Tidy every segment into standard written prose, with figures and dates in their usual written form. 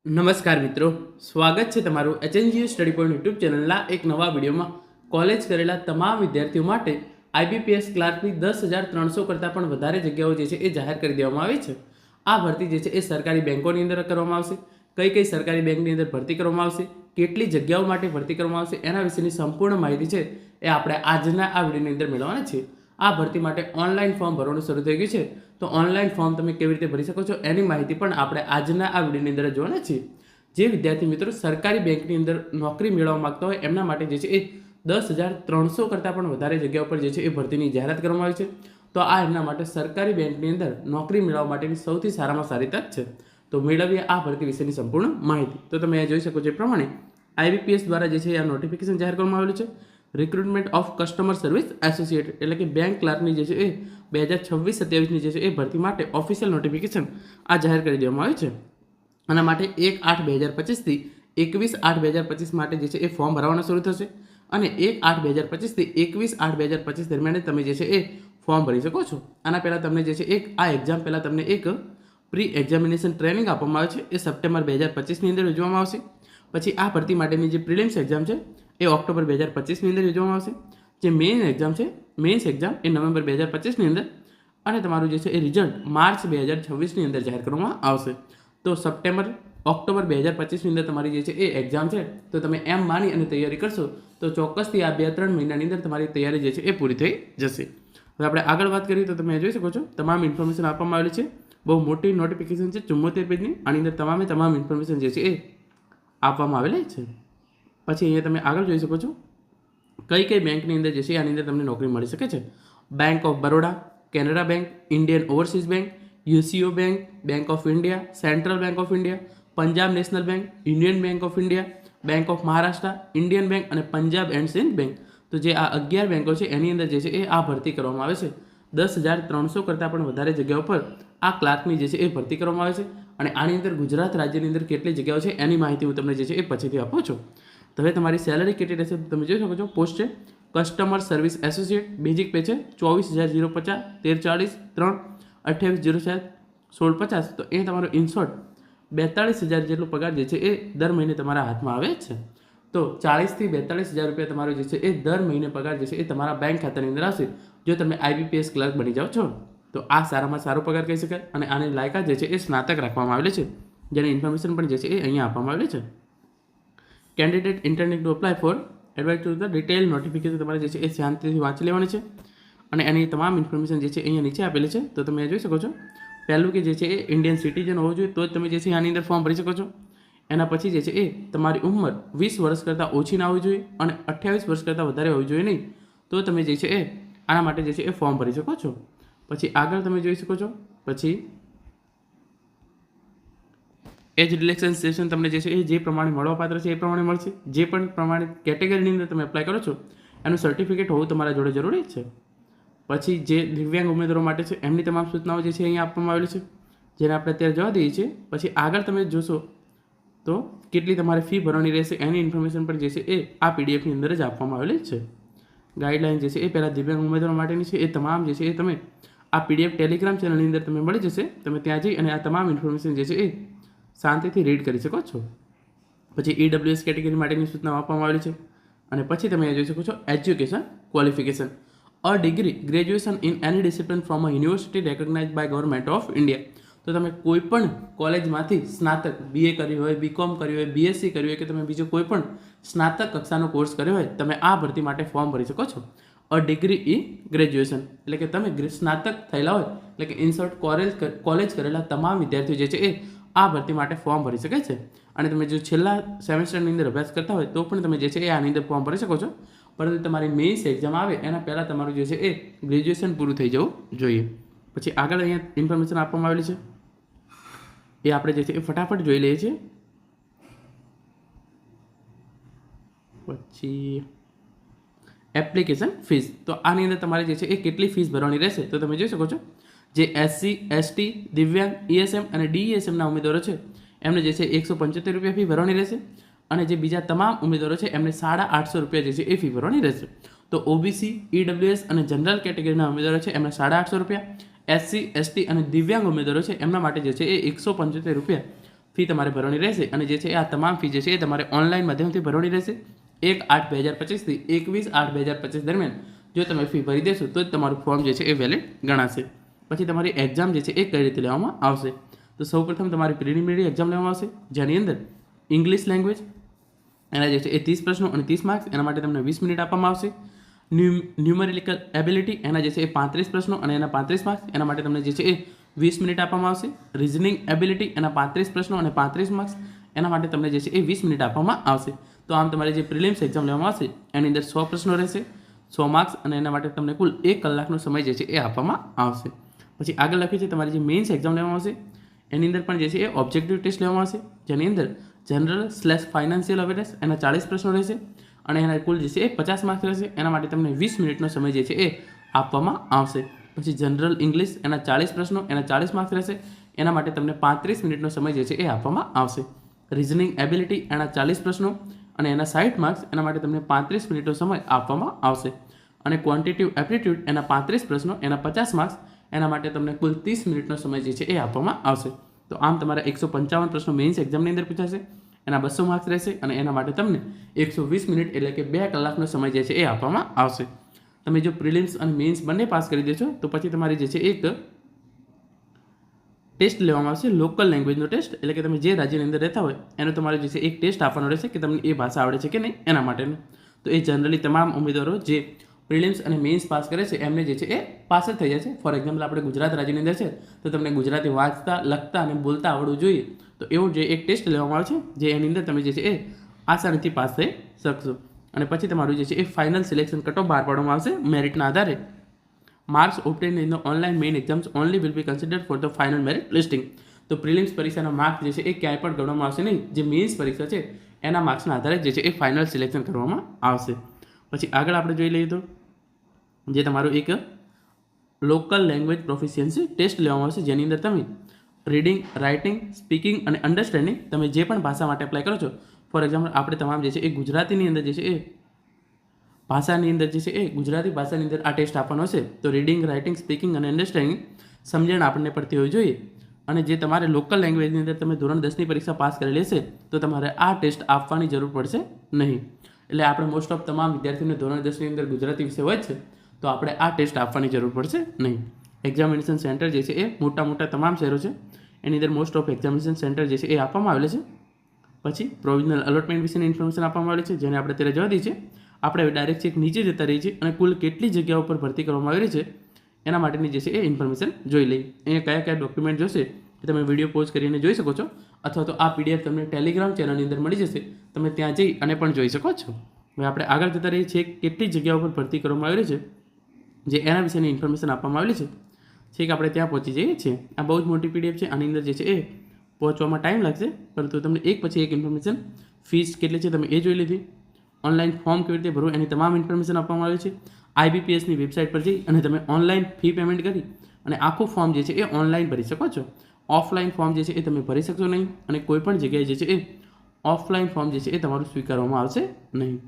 નમસ્કાર મિત્રો, સ્વાગત છે તમારું એચએનજીયુ સ્ટડી પોઈન્ટ યુટ્યુબ ચેનલના એક નવા વિડીયોમાં. કોલેજ કરેલા તમામ વિદ્યાર્થીઓ માટે આઈબીપીએસ ક્લાર્કની 10,300 કરતાં પણ વધારે જગ્યાઓ જે છે એ જાહેર કરી દેવામાં આવી છે. આ ભરતી જે છે એ સરકારી બેંકોની અંદર કરવામાં આવશે. કઈ કઈ સરકારી બેંકની અંદર ભરતી કરવામાં આવશે, કેટલી જગ્યાઓ માટે ભરતી કરવામાં આવશે, એના વિશેની સંપૂર્ણ માહિતી છે એ આપણે આજના આ વિડીયોની અંદર મેળવવાના છીએ. આ ભરતી માટે ઓનલાઈન ફોર્મ ભરવાનું શરૂ થઈ ગયું છે, તો ઓનલાઈન ફોર્મ તમે કેવી રીતે ભરી શકો છો એની માહિતી પણ આપણે આજના આ વિડીયોની અંદર જોવાના છીએ. જે વિદ્યાર્થી મિત્રો સરકારી બેંકની અંદર નોકરી મેળવવા માંગતા હોય એમના માટે જે છે એ 10,300 કરતાં પણ વધારે જગ્યાઓ પર જે છે એ ભરતીની જાહેરાત કરવામાં આવી છે. તો આ એમના માટે સરકારી બેંકની અંદર નોકરી મેળવવા માટેની સૌથી સારામાં સારી તક છે. તો મેળવીએ આ ભરતી વિશેની સંપૂર્ણ માહિતી. તો તમે જોઈ શકો છો એ પ્રમાણે આઈબીપીએસ દ્વારા જે છે આ નોટિફિકેશન જાહેર કરવામાં આવેલું છે. Recruitment of customer service associate એટલે કે બેંક ક્લાર્કની જે છે એ 2026-27ની જે છે એ ભરતી માટે ઓફિશિયલ નોટિફિકેશન આ જાહેર કરી દેવામાં આવ્યું છે. આના માટે 1/8/2025થી 21/8/2025 માટે જે છે એ ફોર્મ ભરવાના શરૂ થશે અને 1/8/2025થી 21/8/2025 દરમિયાન તમે જે છે એ ફોર્મ ભરી શકો છો. આના પહેલાં તમને જે છે આ એક્ઝામ પહેલાં તમને એક પ્રી એક્ઝામિનેશન ટ્રેનિંગ આપવામાં આવે છે, એ સપ્ટેમ્બર 2025ની અંદર યોજવામાં આવશે. પછી આ ભરતી માટેની જે પ્રિલિમ્સ એક્ઝામ છે એ ઓક્ટોબર 2025ની અંદર યોજવામાં આવશે. જે મેઇન એક્ઝામ છે, મેઇન્સ એક્ઝામ એ નવેમ્બર 2025ની અંદર, અને તમારું જે છે એ રિઝલ્ટ માર્ચ 2026ની અંદર જાહેર કરવામાં આવશે. તો સપ્ટેમ્બર ઓક્ટોબર 2025ની અંદર તમારી જે છે એ એક્ઝામ છે, તો તમે એમ માની અને તૈયારી કરશો તો ચોક્કસથી આ 2-3 મહિનાની અંદર તમારી તૈયારી જે છે એ પૂરી થઈ જશે. હવે આપણે આગળ વાત કરીએ તો તમે જોઈ શકો છો તમામ ઇન્ફોર્મેશન આપવામાં આવેલી છે. બહુ મોટી નોટિફિકેશન છે, 74 પેજની. આની અંદર તમામ ઇન્ફોર્મેશન જે છે એ આપવામાં આવેલી છે. પછી અહીંયા તમે આગળ જોઈ શકો છો કઈ કઈ બેંકની અંદર જે છે આની અંદર તમને નોકરી મળી શકે છે. Bank of Baroda, Canara bank, Indian overseas bank, UCO bank, bank of India, central bank of India, Punjab national bank, union bank of India, bank of Maharashtra, Indian bank અને પંજાબ એન્ડ સિંધ બેંક. તો જે આ 11 બેંકો છે એની અંદર જે છે એ આ ભરતી કરવામાં આવે છે. 10,300 કરતાં પણ વધારે જગ્યાઓ પર આ ક્લાર્કની જે છે એ ભરતી કરવામાં આવે છે. અને આની અંદર ગુજરાત રાજ્યની અંદર કેટલી જગ્યાઓ છે એની માહિતી હું તમને જે છે એ પછીથી આપું છું. તો હવે તમારી સેલરી કેટલી રહેશે તમે જોઈ શકો છો. પોસ્ટ છે customer service associate, basic pay છે 24,050, 1340, 3, 28,07, 1650. તો એ તમારો ઇનશોર્ટ 42,000 જેટલો પગાર જે છે એ દર મહિને તમારા હાથમાં આવે છે. તો 40,000 થી 42,000 રૂપિયા તમારો જે છે એ દર મહિને પગાર જે છે એ તમારા બેંક ખાતાની અંદર આવશે જો તમે આઈબીપીએસ ક્લર્ક બની જાઓ છો. તો આ સારામાં સારો પગાર કહી શકાય. અને આની લાયકાત જે છે એ સ્નાતક રાખવામાં આવેલી છે, જેની ઇન્ફોર્મેશન પણ જે છે એ અહીંયા આપવામાં આવેલી છે. Candidate internet to apply for advice to the detail notification તમારે જે છે એ શાંતિથી વાંચી લેવાની છે. અને એની તમામ ઇન્ફોર્મેશન જે છે અહીંયા નીચે આપેલી છે. તો તમે જોઈ શકો છો પહેલું કે જે છે એ ઇન્ડિયન સિટીઝન હોવું જોઈએ તો જ તમે જે છે આની અંદર ફોર્મ ભરી શકો છો. એના પછી જે છે એ તમારી ઉંમર 20 વર્ષ કરતાં ઓછી ના હોવી જોઈએ અને 28 વર્ષ કરતાં વધારે હોવી જોઈએ નહીં, તો તમે જે છે એ આના માટે જે છે એ ફોર્મ ભરી શકો છો. પછી આગળ તમે જોઈ શકો છો પછી એજ રિલેક્સેશન તમને જે છે એ જે પ્રમાણે મળવાપાત્ર છે એ પ્રમાણે મળશે. જે પણ પ્રમાણે કેટેગરીની અંદર તમે એપ્લાય કરો છો એનું સર્ટિફિકેટ હોવું તમારા જોડે જરૂરી છે. પછી જે દિવ્યાંગ ઉમેદવારો માટે છે એમની તમામ સૂચનાઓ જે છે અહીંયા આપવામાં આવેલી છે, જેને આપણે અત્યારે જવા દઈએ છીએ. પછી આગળ તમે જોશો તો કેટલી તમારે ફી ભરવાની રહેશે એની ઇન્ફોર્મેશન પણ જે છે એ આ પીડીએફની અંદર જ આપવામાં આવેલી છે. ગાઈડલાઇન જે છે એ પહેલાં દિવ્યાંગ ઉમેદવારો માટેની છે, એ તમામ જે છે એ તમે આ પીડીએફ ટેલિગ્રામ ચેનલની અંદર તમે મળી જશે. તમે ત્યાં જઈ અને આ તમામ ઇન્ફોર્મેશન જે છે એ શાંતિથી રીડ કરી શકો છો. પછી ઈડબ્લ્યુએસ કેટેગરી માટેની સૂચનાઓ આપવામાં આવેલી છે. અને પછી તમે જોઈ શકો છો education qualification, a degree graduation in any discipline from a university recognise by government of India. તો તમે કોઈ પણ કોલેજમાંથી સ્નાતક બીએ કર્યું હોય, બીકોમ કર્યું હોય, બીએસસી કર્યું હોય કે તમે બીજો કોઈ પણ સ્નાતક કક્ષાનો કોર્સ કર્યો હોય તમે આ ભરતી માટે ફોર્મ ભરી શકો છો. અ ડિગ્રી ઇન ગ્રેજ્યુએશન એટલે કે તમે સ્નાતક થયેલા હોય એટલે કે ઇનશોર્ટ કોલેજ કરેલા તમામ વિદ્યાર્થીઓ જે છે એ આ ભરતી માટે ફોર્મ ભરી શકે છે. અને તમે જો છેલ્લા સેમેસ્ટરની અંદર અભ્યાસ કરતા હોય તો પણ તમે જે છે એ આની અંદર ફોર્મ ભરી શકો છો. પરંતુ તમારી મેઇન્સ એક્ઝામ આવે એના પહેલાં તમારું જે છે એ ગ્રેજ્યુએશન પૂરું થઈ જવું જોઈએ. પછી આગળ અહીંયા ઇન્ફોર્મેશન આપવામાં આવેલી છે એ આપણે જે છે એ ફટાફટ જોઈ લઈએ છીએ. પછી એપ્લિકેશન ફીસ, તો આની અંદર તમારે જે છે એ કેટલી ફીસ ભરવાની રહેશે તો તમે જોઈ શકો છો. જે એસસી, એસટી, દિવ્યાંગ, ઈએસએમ અને ડીઈએસએમના ઉમેદવારો છે એમને જે છે 175 રૂપિયા ફી ભરવાની રહેશે. અને જે બીજા તમામ ઉમેદવારો છે એમને 850 રૂપિયા જે છે એ ફી ભરવાની રહેશે. તો ઓબીસી, ઈડબ્લ્યુએસ અને જનરલ કેટેગરીના ઉમેદવારો છે એમને 850 રૂપિયા, એસસી, એસટી અને દિવ્યાંગ ઉમેદવારો છે એમના માટે જે છે એ 175 રૂપિયા ફી તમારે ભરવાની રહેશે અને જે છે આ તમામ ફી જે છે એ તમારે ઓનલાઈન માધ્યમથી ભરવાની રહેશે 1/8/2025 થી 21/8/2025 દરમિયાન જો તમે ફી ભરી દેશો તો જ તમારું ફોર્મ જે છે એ વેલિડ ગણાશે. પછી તમારી એક્ઝામ જે છે એ કઈ રીતે લેવામાં આવશે? તો સૌપ્રથમ તમારી પ્રિલિમિનરી એક્ઝામ લેવામાં આવશે, જેની અંદર ઇંગ્લિશ લેંગ્વેજ એના જે છે એ 30 પ્રશ્નો અને 30 માર્ક્સ, એના માટે તમને 20 મિનિટ આપવામાં આવશે. ન્યુમેરિકલ એબિલિટી એના જે છે એ 35 પ્રશ્નો અને એના 35 માર્ક્સ, એના માટે તમને જે છે એ 20 મિનિટ આપવામાં આવશે. રિઝનિંગ એબિલિટી એના 35 પ્રશ્નો અને 35 માર્ક્સ, એના માટે તમને જે છે એ 20 મિનિટ આપવામાં આવશે. તો આમ તમારી જે પ્રિલિમ્સ એક્ઝામ લેવામાં આવશે એની અંદર 100 પ્રશ્નો રહેશે, 100 માર્ક્સ, અને એના માટે તમને કુલ 1 કલાકનો સમય જે છે એ આપવામાં આવશે. પછી આગળ લખ્યું છે તમારી જે મેઇન્સ એક્ઝામ લેવામાં આવશે એની અંદર પણ જે છે એ ઓબ્જેક્ટિવ ટેસ્ટ લેવામાં આવશે, જેની અંદર જનરલ/ફાઇનાન્શિયલ અવેરનેસ એના 40 પ્રશ્નો રહેશે અને એના કુલ જે છે એ 50 માર્ક્સ રહેશે. એના માટે તમને 20 મિનિટનો સમય જે છે એ આપવામાં આવશે. પછી જનરલ ઇંગ્લિશ એના 40 પ્રશ્નો એના 40 માર્ક્સ રહેશે, એના માટે તમને 35 મિનિટનો સમય જે છે એ આપવામાં આવશે. રિઝનિંગ એબિલિટી એના 40 પ્રશ્નો અને એના 60 માર્ક્સ, એના માટે તમને 35 મિનિટનો સમય આપવામાં આવશે. અને ક્વોન્ટિટિવ એપ્ટિટ્યૂડ એના 35 પ્રશ્નો એના 50 માર્ક્સ, એના માટે તમને કુલ 30 મિનિટનો સમય જે છે એ આપવામાં આવશે. તો આમ તમારા 155 પ્રશ્નો મેઇન્સ એક્ઝામની અંદર પૂછાશે, એના 200 માર્ક્સ રહેશે અને એના માટે તમને 120 મિનિટ એટલે કે 2 કલાકનો સમય જે છે એ આપવામાં આવશે. તમે જો પ્રિલિમ્સ અને મેઇન્સ બંને પાસ કરી દેશો તો પછી તમારી જે છે એક ટેસ્ટ લેવામાં આવશે, લોકલ લેંગ્વેજનો ટેસ્ટ, એટલે કે તમે જે રાજ્યની અંદર રહેતા હોય એનો તમારે જે છે એક ટેસ્ટ આપવાનો રહેશે કે તમને એ ભાષા આવડે છે કે નહીં એના માટેનું. તો એ જનરલી તમામ ઉમેદવારો જે પ્રિલિમ્સ અને મેઇન્સ પાસ કરે છે એમને જે છે એ પાસ જ થઈ જાય છે. ફોર એક્ઝામ્પલ આપણે ગુજરાત રાજ્યની અંદર છે તો તમને ગુજરાતી વાંચતા, લખતા અને બોલતા આવડવું જોઈએ, તો એવું જે એક ટેસ્ટ લેવામાં આવે છે જે એની અંદર તમે જે છે એ આસાનીથી પાસ થઈ શકશો. અને પછી તમારું જે છે એ ફાઇનલ સિલેક્શન કટ ઓફ બહાર પાડવામાં આવશે મેરિટના આધારે. Marks obtained in the online main exams only will be considered for the final merit listing. તો પ્રિલિમ્સ પરીક્ષાના માર્ક્સ જે છે એ ક્યાંય પણ ગણવામાં આવશે નહીં, જે મેઇન્સ પરીક્ષા છે એના માર્ક્સના આધારે જે છે એ ફાઇનલ સિલેક્શન કરવામાં આવશે. પછી આગળ આપણે જોઈ લઈએ તો જે તમારું એક લોકલ લેંગ્વેજ પ્રોફિશિયન્સી ટેસ્ટ લેવામાં આવશે, જેની અંદર તમે રીડિંગ, રાઇટિંગ, સ્પીકિંગ અને અન્ડરસ્ટેન્ડિંગ તમે જે પણ ભાષા માટે એપ્લાય કરો છો, ફોર એક્ઝામ્પલ આપણે તમામ જે છે એ ગુજરાતીની અંદર જે છે એ ભાષાની અંદર જે છે એ ગુજરાતી ભાષાની અંદર આ ટેસ્ટ આપવાનો હશે, તો રીડિંગ, રાઇટિંગ, સ્પીકિંગ અને અન્ડરસ્ટેન્ડિંગ સમજણ આપણને પડતી હોવી જોઈએ. અને જે તમારે લોકલ લેંગ્વેજની અંદર તમે ધોરણ 10ની પરીક્ષા પાસ કરેલી હશે તો તમારે આ ટેસ્ટ આપવાની જરૂર પડશે નહીં. એટલે આપણે મોસ્ટ ઓફ તમામ વિદ્યાર્થીઓને ધોરણ 10ની અંદર ગુજરાતી વિષય હોય છે તો આપણે આ ટેસ્ટ આપવાની જરૂર પડશે નહીં. એક્ઝામિનેશન સેન્ટર જે છે એ મોટા તમામ શહેરો છે એની અંદર મોસ્ટ ઓફ એક્ઝામિનેશન સેન્ટર જે છે એ આપવામાં આવેલા છે. પછી પ્રોવિઝનલ અલોટમેન્ટ વિશેની ઇન્ફોર્મેશન આપવામાં આવેલી છે, જેને આપણે અત્યારે જવા દઈએ છીએ. આપણે ડાયરેક્ટ ચેક નીચે જતા રહીએ છીએ અને કુલ કેટલી જગ્યાઓ પર ભરતી કરવામાં આવી રહી છે એના માટેની જે છે એ ઇન્ફોર્મેશન જોઈ લઈએ. અહીંયા કયા ડોક્યુમેન્ટ જોશે એ તમે વિડીયો પોઝ કરીને જોઈ શકો છો, અથવા તો આ PDF તમને ટેલિગ્રામ ચેનલની અંદર મળી જશે, તમે ત્યાં જઈ અને પણ જોઈ શકો છો. હવે આપણે આગળ જતા રહીએ છીએ કેટલી જગ્યાઓ પર ભરતી કરવામાં આવેલી છે જે એના વિશેની ઇન્ફોર્મેશન આપવામાં આવેલી છે. છેક આપણે ત્યાં પહોંચી જઈએ છીએ. આ બહુ જ મોટી PDF છે, આની અંદર જે છે એ પહોંચવામાં ટાઈમ લાગશે, પરંતુ તમને એક પછી એક ઇન્ફોર્મેશન, ફીસ કેટલી છે તમે એ જોઈ લીધી, ઓનલાઈન ફોર્મ કેવી રીતે ભરવું એની તમામ ઇન્ફોર્મેશન આપવામાં આવી છે. IBPSની વેબસાઇટ પર જઈ અને તમે ઓનલાઈન ફી પેમેન્ટ કરી અને આખું ફોર્મ જે છે એ ઓનલાઈન ભરી શકો છો. ઓફલાઈન ફોર્મ જે છે એ તમે ભરી શકશો નહીં અને કોઈ પણ જગ્યાએ જે છે એ ઓફલાઈન ફોર્મ જે છે એ તમારું સ્વીકારવામાં આવશે નહીં.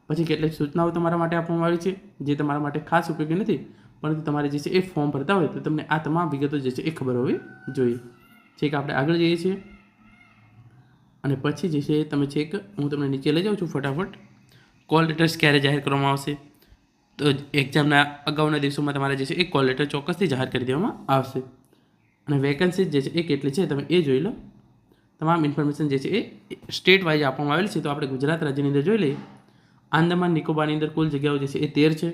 પછી કેટલીક સૂચનાઓ તમારા માટે આપવામાં આવી છે જે તમારા માટે ખાસ ઉપયોગી નથી, પરંતુ તમારે જે છે એ ફોર્મ ભરતા હોય તો તમને આ તમામ વિગતો જે છે એ ખબર હોવી જોઈએ. છેક આપણે આગળ જઈએ છીએ અને પછી જે છે તમે છેક હું તમને નીચે લઈ જાઉં છું ફટાફટ. કોલ લેટર્સ ક્યારે જાહેર કરવામાં આવશે? તો એક્ઝામના અગાઉના દિવસોમાં તમારે જે છે એ કોલ લેટર ચોક્કસથી જાહેર કરી દેવામાં આવશે. અને વેકેન્સી જે છે એ કેટલી છે તમે એ જોઈ લો. તમામ ઇન્ફોર્મેશન જે છે એ સ્ટેટ વાઇઝ આપવામાં આવેલી છે. તો આપણે ગુજરાત રાજ્યની અંદર જોઈ લઈએ. આંદામાન નિકોબારની અંદર કુલ જગ્યાઓ જે છે એ 13 છે.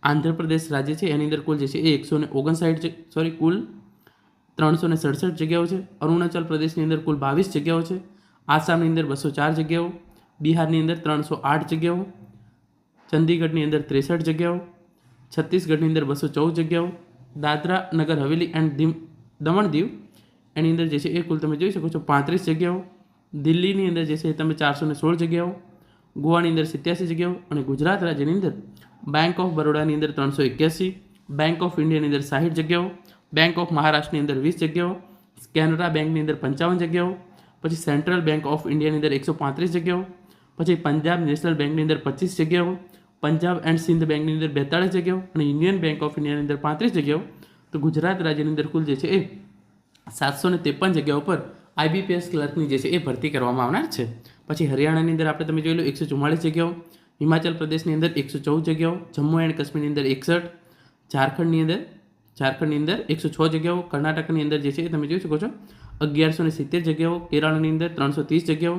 આંધ્રપ્રદેશ રાજ્ય છે એની અંદર કુલ જે છે એ 159 છે, કુલ 367 જગ્યાઓ છે. અરુણાચલ પ્રદેશની અંદર કુલ 22 જગ્યાઓ છે. આસામની અંદર 204 જગ્યાઓ, બિહારની અંદર 308 જગ્યાઓ, ચંદીગઢની અંદર 63 જગ્યાઓ, છત્તીસગઢની અંદર 214 જગ્યાઓ, દાદરા નગર હવેલી એન્ડ દમણ દીવ એની અંદર જે છે એ કુલ તમે જોઈ શકો છો 35 જગ્યાઓ, દિલ્હીની અંદર જે છે તમે 416 જગ્યાઓ, ગોવાની અંદર 87 જગ્યાઓ અને ગુજરાત રાજ્યની અંદર બેંક ઓફ બરોડાની અંદર 381, બેંક ઓફ ઇન્ડિયાની અંદર 60 જગ્યાઓ, બેંક ઓફ મહારાષ્ટ્રની અંદર 20 જગ્યાઓ, કેનરા બેંકની અંદર 55 જગ્યાઓ, પછી સેન્ટ્રલ બેંક ઓફ ઇન્ડિયાની અંદર 135 જગ્યાઓ, પછી પંજાબ નેશનલ બેંકની અંદર 25 જગ્યાઓ, પંજાબ એન્ડ સિંધ બેંકની અંદર 42 જગ્યાઓ અને યુનિયન બેંક ઓફ ઇન્ડિયાની અંદર 35 જગ્યાઓ. તો ગુજરાત રાજ્યની અંદર કુલ જે છે એ 753 જગ્યાઓ પર IBPS ક્લર્કની જે છે એ ભરતી કરવામાં આવનાર છે. પછી હરિયાણાની અંદર આપણે તમે જોઈ લો 144 જગ્યાઓ, હિમાચલ પ્રદેશની અંદર 114 જગ્યાઓ, જમ્મુ એન્ડ કાશ્મીરની અંદર 61, ઝારખંડની અંદર 106 જગ્યાઓ, કર્ણાટકની અંદર જે છે એ તમે જોઈ શકો છો 1170 જગ્યાઓ, કેરળની અંદર 330 જગ્યાઓ,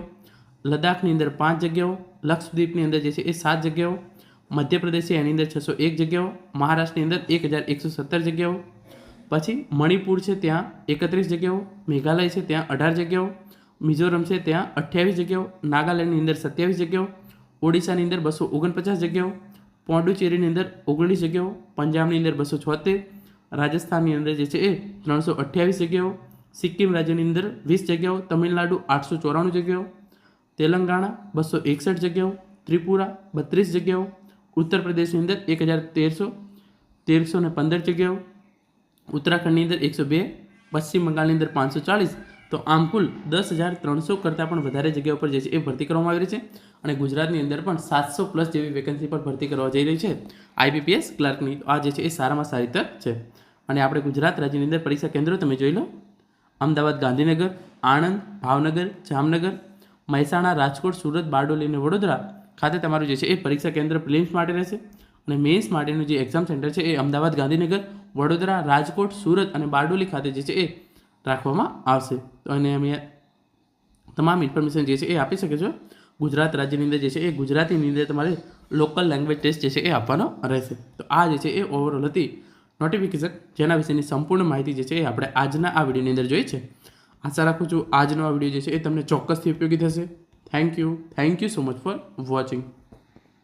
લદ્દાખની અંદર 5 જગ્યાઓ, લક્ષદ્વીપની અંદર જે છે એ 7 જગ્યાઓ, મધ્યપ્રદેશ છે એની અંદર 601 જગ્યાઓ, મહારાષ્ટ્રની અંદર 1117 જગ્યાઓ, પછી મણિપુર છે ત્યાં 31 જગ્યાઓ, મેઘાલય છે ત્યાં 18 જગ્યાઓ, મિઝોરમ છે ત્યાં 28 જગ્યાઓ, નાગાલેન્ડની અંદર 27 જગ્યાઓ, ઓડિશાની અંદર 249 જગ્યાઓ, પોંડુચેરીની અંદર 19 જગ્યાઓ, પંજાબની અંદર 276, રાજસ્થાનની અંદર જે છે એ 328 જગ્યાઓ, સિક્કિમ રાજ્યની અંદર 20 જગ્યાઓ, તમિલનાડુ 894 જગ્યાઓ, તેલંગાણા 261 જગ્યાઓ, ત્રિપુરા 32 જગ્યાઓ, ઉત્તર પ્રદેશની અંદર 1315 જગ્યાઓ, ઉત્તરાખંડની અંદર 102, પશ્ચિમ બંગાળની અંદર 540. તો આમ કુલ 10,300 કરતાં પણ વધારે જગ્યાઓ પર જે છે એ ભરતી કરવામાં આવી રહી છે. અને ગુજરાતની અંદર પણ 700+ જેવી વેકેન્સી પર ભરતી કરવા જઈ રહી છે IBPS ક્લાર્કની. તો આ જે છે એ સારામાં સારી તક છે. અને આપણે ગુજરાત રાજ્યની અંદર પરીક્ષા કેન્દ્રો તમે જોઈ લો. અમદાવાદ, ગાંધીનગર, આણંદ, ભાવનગર, જામનગર, મહેસાણા, રાજકોટ, સુરત, બારડોલી અને વડોદરા ખાતે તમારું જે છે એ પરીક્ષા કેન્દ્ર પ્રિલિમ્સ માટે રહેશે. અને મેન્સ માટેનું જે એક્ઝામ સેન્ટર છે એ અમદાવાદ, ગાંધીનગર, વડોદરા, રાજકોટ, સુરત અને બારડોલી ખાતે જે છે એ રાખવામાં આવશે. તો અને અમે તમામ ઇન્ફોર્મેશન જે છે એ આપી શકે છો. ગુજરાત રાજ્યની અંદર જે છે એ ગુજરાતીની અંદર તમારે લોકલ લેંગ્વેજ ટેસ્ટ જે છે એ આપવાનો રહેશે. તો આ જે છે એ ઓવરઓલ હતી નોટિફિકેશન, જેના વિશેની સંપૂર્ણ માહિતી જે છે એ આપણે આજના આ વિડીયોની અંદર જોઈ છે. આશા રાખું છું આજનો આ વિડીયો જે છે એ તમને ચોક્કસથી ઉપયોગી થશે. Thank you so much for watching.